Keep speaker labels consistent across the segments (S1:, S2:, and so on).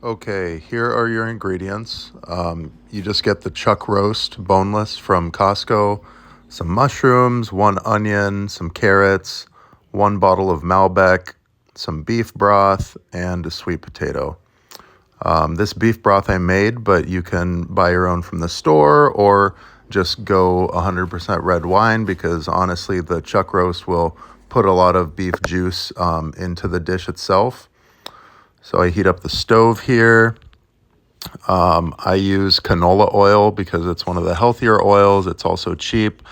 S1: Okay, here are your ingredients. You just get the chuck roast, boneless from Costco, some mushrooms, one onion, some carrots, one bottle of Malbec, some beef broth, and a sweet potato. This beef broth I made, but you can buy your own from the store or just go 100% red wine because honestly, the chuck roast will put a lot of beef juice into the dish itself. So I heat up the stove here. I use canola oil because it's one of the healthier oils. It's also cheap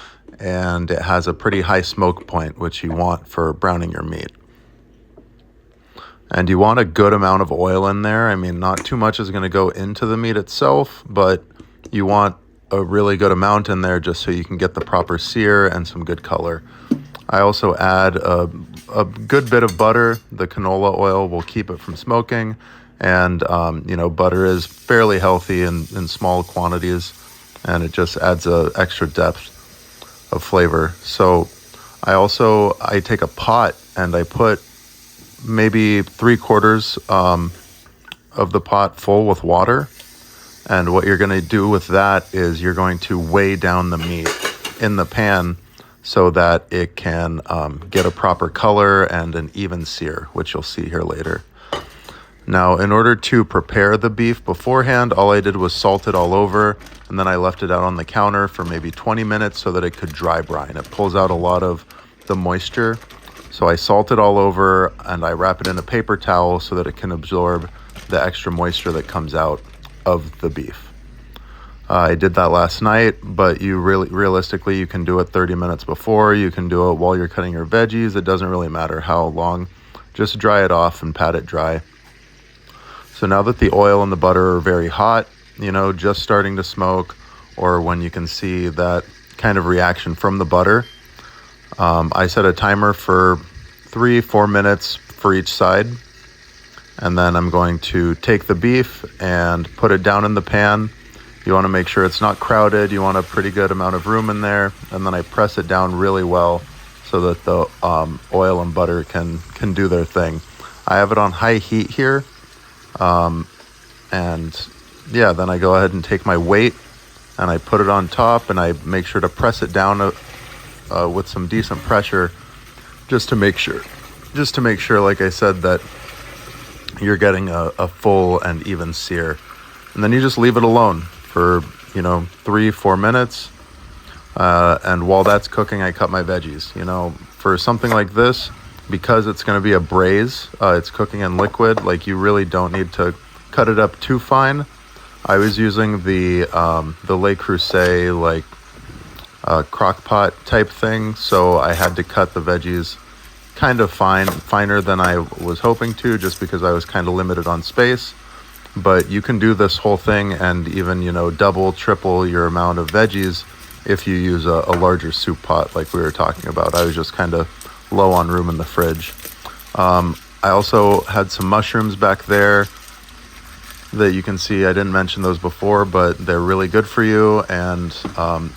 S1: and it has a pretty high smoke point, which you want for browning your meat. And you want a good amount of oil in there. I mean, not too much is going to go into the meat itself, but you want a really good amount in there just so you can get the proper sear and some good color. I also add a good bit of butter. The canola oil will keep it from smoking. And, butter is fairly healthy in small quantities, and it just adds a extra depth of flavor. So I take a pot and I put maybe 3/4 of the pot full with water. And what you're going to do with that is you're going to weigh down the meat in the pan so that it can get a proper color and an even sear, which you'll see here later. Now, in order to prepare the beef beforehand, all I did was salt it all over, and then I left it out on the counter for maybe 20 minutes so that it could dry brine. It pulls out a lot of the moisture. So I salt it all over and I wrap it in a paper towel so that it can absorb the extra moisture that comes out of the beef. I did that last night, but realistically, you can do it 30 minutes before. You can do it while you're cutting your veggies. It doesn't really matter how long. Just dry it off and pat it dry. So now that the oil and the butter are very hot, just starting to smoke, or when you can see that kind of reaction from the butter, I set a timer for 3-4 minutes for each side. And then I'm going to take the beef and put it down in the pan. You want to make sure it's not crowded. You want a pretty good amount of room in there. And then I press it down really well so that the oil and butter can do their thing. I have it on high heat here. Then I go ahead and take my weight and I put it on top and I make sure to press it down with some decent pressure just to make sure, like I said, that you're getting a full and even sear. And then you just leave it alone for 3-4 minutes, and while that's cooking I cut my veggies. For something like this, because it's going to be a braise, it's cooking in liquid, like you really don't need to cut it up too fine. I was using the Le Creuset crock pot type thing, so I had to cut the veggies kind of finer than I was hoping to, just because I was kind of limited on space. But you can do this whole thing and even double, triple your amount of veggies if you use a larger soup pot like we were talking about. I was just kind of low on room in the fridge. I also had some mushrooms back there that you can see. I didn't mention those before, but they're really good for you, and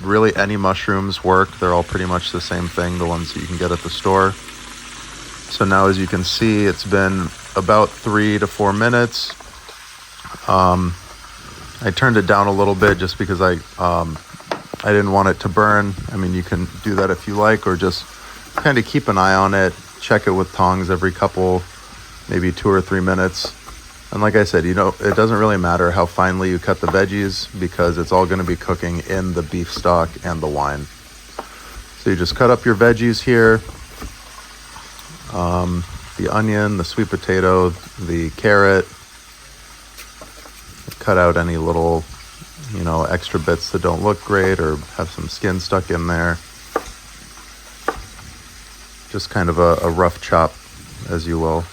S1: really any mushrooms work. They're all pretty much the same thing, the ones that you can get at the store. So now, as you can see, it's been about 3 to 4 minutes. I turned it down a little bit just because I didn't want it to burn. I mean, you can do that if you like, or just kind of keep an eye on it, check it with tongs every couple, maybe 2 or 3 minutes. And like I said, it doesn't really matter how finely you cut the veggies because it's all going to be cooking in the beef stock and the wine. So you just cut up your veggies here. The onion, the sweet potato, the carrot. Cut out any little, extra bits that don't look great or have some skin stuck in there. Just kind of a rough chop, as you will.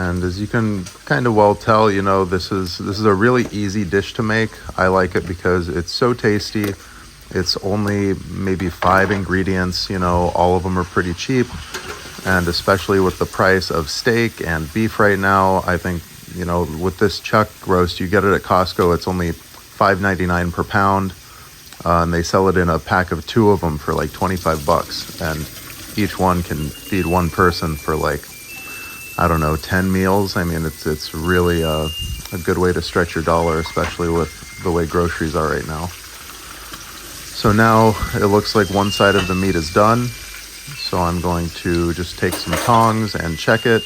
S1: And as you can kind of well tell, this is a really easy dish to make. I like it because it's so tasty. It's only maybe 5 ingredients, you know, all of them are pretty cheap. And especially with the price of steak and beef right now, I think, you know, with this chuck roast, you get it at Costco, it's only $5.99 per pound. And they sell it in a pack of 2 of them for like $25. And each one can feed one person for like, I don't know, 10 meals. I mean, it's really a good way to stretch your dollar, especially with the way groceries are right now. So now it looks like one side of the meat is done. So I'm going to just take some tongs and check it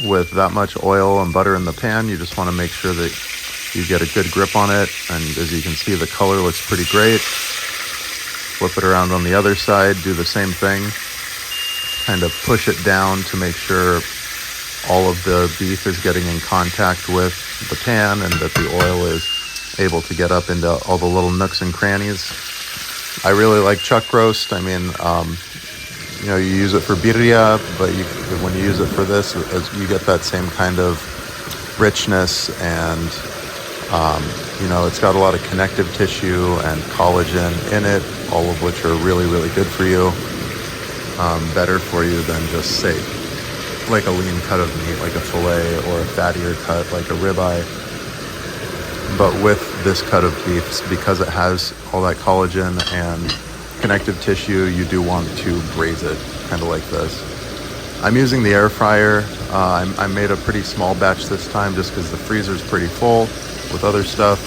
S1: with that much oil and butter in the pan. You just want to make sure that you get a good grip on it. And as you can see, the color looks pretty great. Flip it around on the other side, do the same thing. Kind of push it down to make sure all of the beef is getting in contact with the pan and that the oil is able to get up into all the little nooks and crannies. I really like chuck roast. I mean, you know, you use it for birria, but when you use it for this, you get that same kind of richness, and you know, it's got a lot of connective tissue and collagen in it, all of which are really, really good for you. Better for you than just, say, like a lean cut of meat, like a fillet, or a fattier cut, like a ribeye. But with this cut of beef, because it has all that collagen and connective tissue, you do want to braise it, kind of like this. I'm using the air fryer. I made a pretty small batch this time just because the freezer's pretty full with other stuff.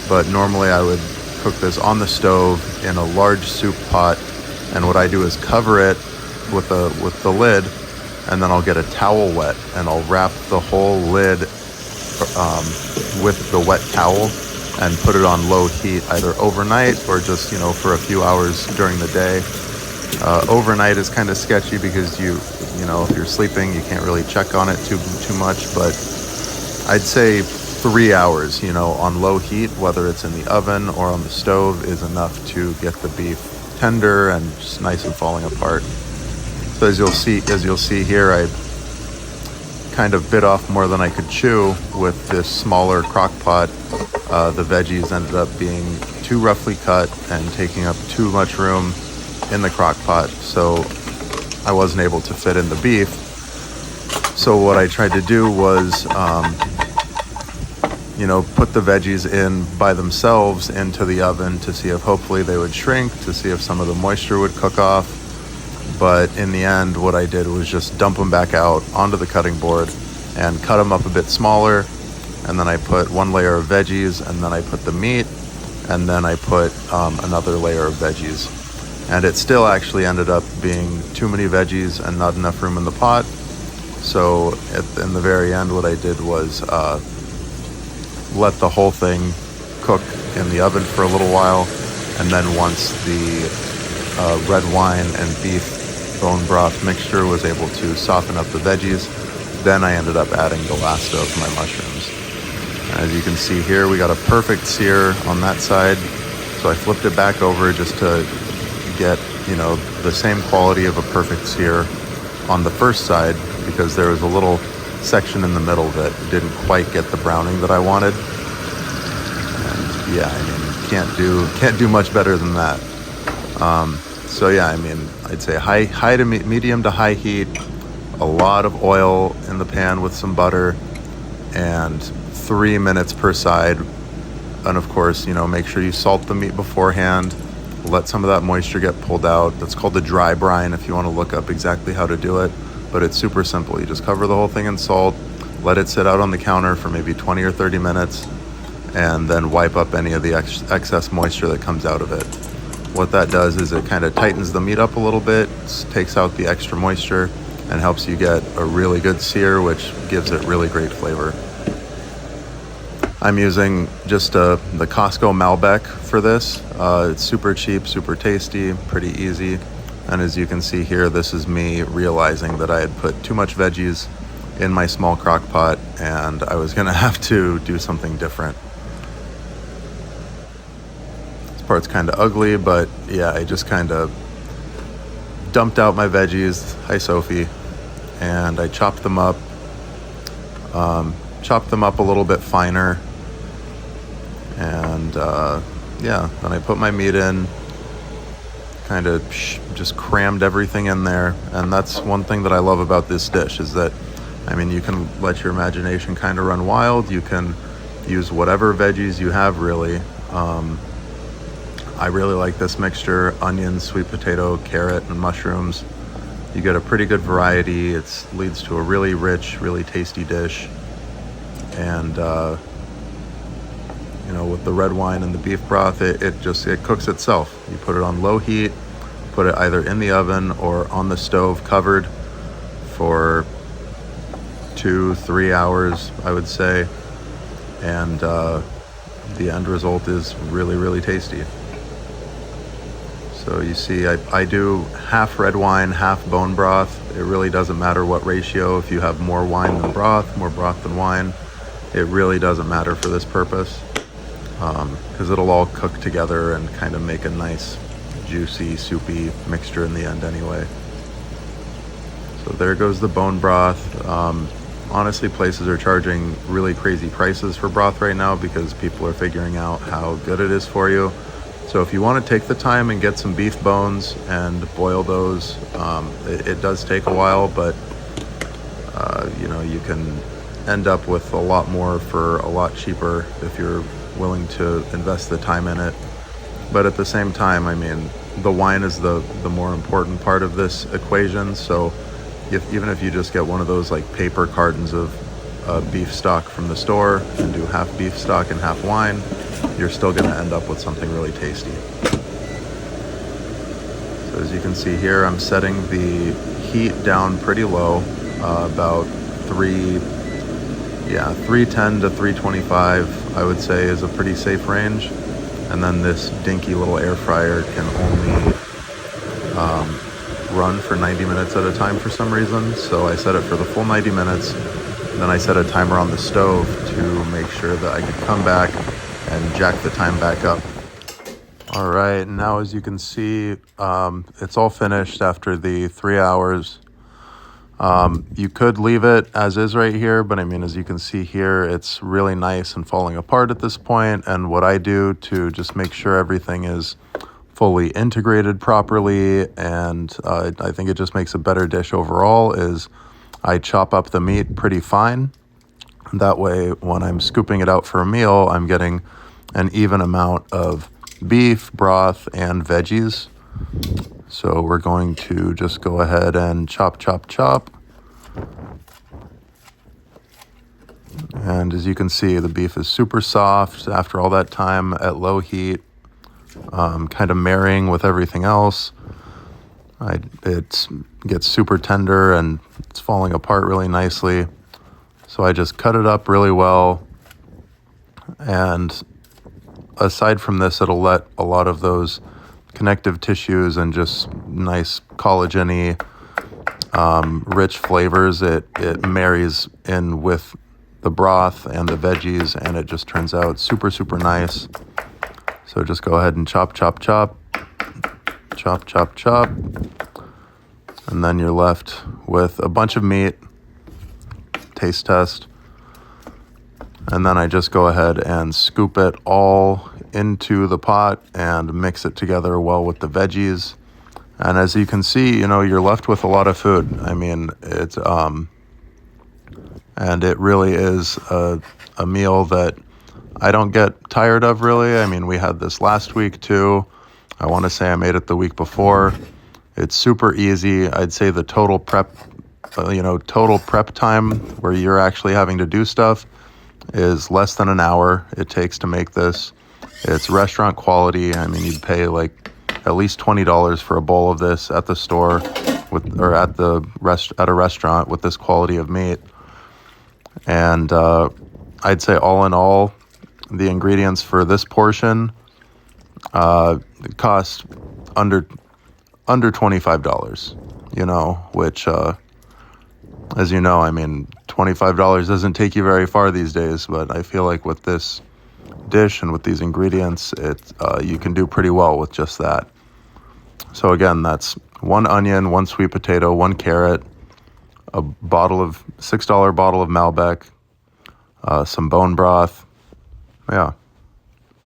S1: But normally I would cook this on the stove in a large soup pot. And what I do is cover it with the lid, and then I'll get a towel wet and I'll wrap the whole lid with the wet towel and put it on low heat, either overnight or just, you know, for a few hours during the day. Overnight is kind of sketchy because you know, if you're sleeping, you can't really check on it too much, but I'd say 3 hours, you know, on low heat, whether it's in the oven or on the stove, is enough to get the beef tender and just nice and falling apart. So as you'll see here, I kind of bit off more than I could chew with this smaller crock pot. The veggies ended up being too roughly cut and taking up too much room in the crock pot, so I wasn't able to fit in the beef. So what I tried to do was, you know, put the veggies in by themselves into the oven to see if hopefully they would shrink, to see if some of the moisture would cook off. But in the end, what I did was just dump them back out onto the cutting board and cut them up a bit smaller. And then I put one layer of veggies, and then I put the meat, and then I put another layer of veggies. And it still actually ended up being too many veggies and not enough room in the pot. So in the very end, what I did was let the whole thing cook in the oven for a little while. And then once the red wine and beef bone broth mixture was able to soften up the veggies, then I ended up adding the last of my mushrooms. As you can see here, we got a perfect sear on that side. So I flipped it back over just to get, you know, the same quality of a perfect sear on the first side, because there was a little section in the middle that didn't quite get the browning that I wanted. And yeah, I mean, can't do much better than that. So yeah, I mean, I'd say high to medium to high heat, a lot of oil in the pan with some butter, and 3 minutes per side. And of course, you know, make sure you salt the meat beforehand, let some of that moisture get pulled out. That's called the dry brine if you want to look up exactly how to do it. But it's super simple. You just cover the whole thing in salt, let it sit out on the counter for maybe 20 or 30 minutes, and then wipe up any of the excess moisture that comes out of it. What that does is it kind of tightens the meat up a little bit, takes out the extra moisture, and helps you get a really good sear, which gives it really great flavor. I'm using just the Costco Malbec for this. It's super cheap, super tasty, pretty easy. And as you can see here, this is me realizing that I had put too much veggies in my small crock pot, and I was gonna have to do something different. This part's kind of ugly, but yeah, I just kind of dumped out my veggies, hi Sophie, and I chopped them up a little bit finer. And yeah, then I put my meat in, kind of just crammed everything in there. And that's one thing that I love about this dish is that, I mean, you can let your imagination kind of run wild. You can use whatever veggies you have, really. I really like this mixture: onions, sweet potato, carrot, and mushrooms. You get a pretty good variety. It leads to a really rich, really tasty dish. And you know, with the red wine and the beef broth, it cooks itself. You put it on low heat, put it either in the oven or on the stove covered for 2-3 hours, I would say. And the end result is really, really tasty. So you see, I do half red wine, half bone broth. It really doesn't matter what ratio. If you have more wine than broth, more broth than wine, it really doesn't matter for this purpose, because it'll all cook together and kind of make a nice, juicy, soupy mixture in the end anyway. So there goes the bone broth. Honestly, places are charging really crazy prices for broth right now because people are figuring out how good it is for you. So if you want to take the time and get some beef bones and boil those, it does take a while, but you know, you can end up with a lot more for a lot cheaper if you're willing to invest the time in it. But at the same time, I mean, the wine is the more important part of this equation. So even if you just get one of those like paper cartons of beef stock from the store and do half beef stock and half wine, you're still going to end up with something really tasty. So as you can see here, I'm setting the heat down pretty low, about 310 to 325, I would say, is a pretty safe range. And then this dinky little air fryer can only run for 90 minutes at a time for some reason. So I set it for the full 90 minutes. Then I set a timer on the stove to make sure that I could come back and jack the time back up. All right, now as you can see, it's all finished after the 3 hours. You could leave it as is right here, but I mean, as you can see here, it's really nice and falling apart at this point. And what I do to just make sure everything is fully integrated properly, and I think it just makes a better dish overall, is I chop up the meat pretty fine. That way, when I'm scooping it out for a meal, I'm getting an even amount of beef, broth, and veggies. So we're going to just go ahead and chop. And as you can see, the beef is super soft after all that time at low heat, kind of marrying with everything else. It gets super tender and it's falling apart really nicely. So I just cut it up really well. And aside from this, it'll let a lot of those connective tissues and just nice collagen-y, rich flavors, it marries in with the broth and the veggies, and it just turns out super, super nice. So just go ahead and chop. And then you're left with a bunch of meat, taste test. And then I just go ahead and scoop it all into the pot and mix it together well with the veggies. And as you can see, you know, you're left with a lot of food. I mean, it's and it really is a meal that I don't get tired of, really. I mean, we had this last week too. I want to say I made it the week before. It's super easy. I'd say the total prep time where you're actually having to do stuff is less than an hour it takes to make this. It's restaurant quality. I mean, you'd pay like at least $20 for a bowl of this at the store at a restaurant with this quality of meat. And I'd say all in all, the ingredients for this portion cost under $25, you know, which as you know, I mean, $25 doesn't take you very far these days, but I feel like with this dish and with these ingredients, you can do pretty well with just that. So again, that's 1 onion, 1 sweet potato, 1 carrot, a $6 bottle of Malbec, some bone broth. Yeah.